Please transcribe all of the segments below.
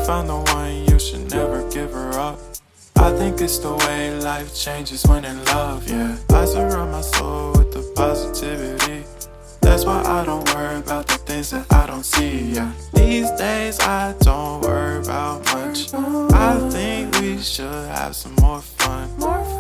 found the one, you should never give her up. I think it's the way life changes when in love, yeah. I surround my soul with the positivity. That's why I don't worry about the things that I don't see, yeah. These days I don't worry about much. I think we should have some more fun.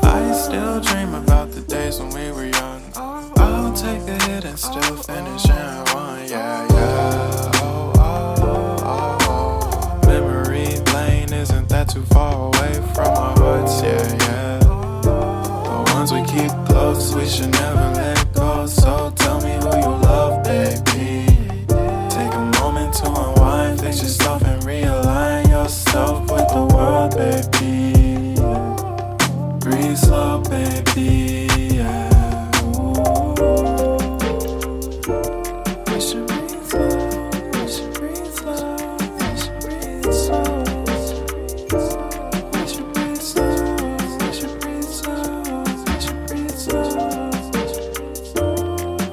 I still dream about the days when we were young. I'll take a hit and still finish in one, yeah, yeah. Oh, oh, oh, oh. Memory lane, isn't that too far away from our hearts, yeah, yeah. The ones we keep close, we should never let go. So tell me who you love, baby. Take a moment to unwind, fix yourself and realign yourself with the world, baby. Breathe slow, baby, yeah. We should breathe slow, we should breathe slow, we should breathe slow. We should breathe slow, we should breathe slow, we should breathe slow.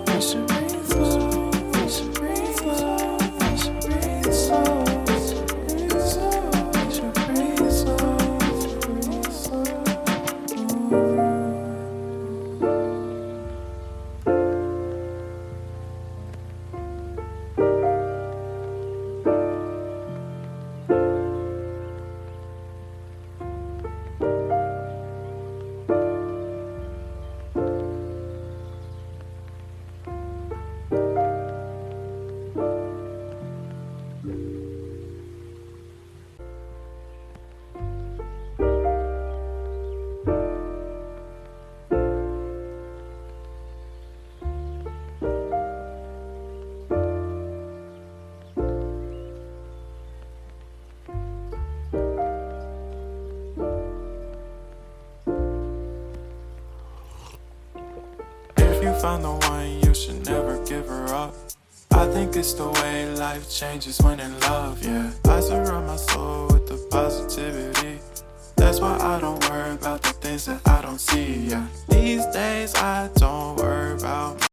We should breathe slow, we should breathe slow, we should breathe slow. We should breathe slow, breathe slow. If you found the one, you should never give her up. I think it's the way life changes when in love, yeah. I surround my soul with the positivity. That's why I don't worry about the things that I don't see, yeah. These days I don't worry about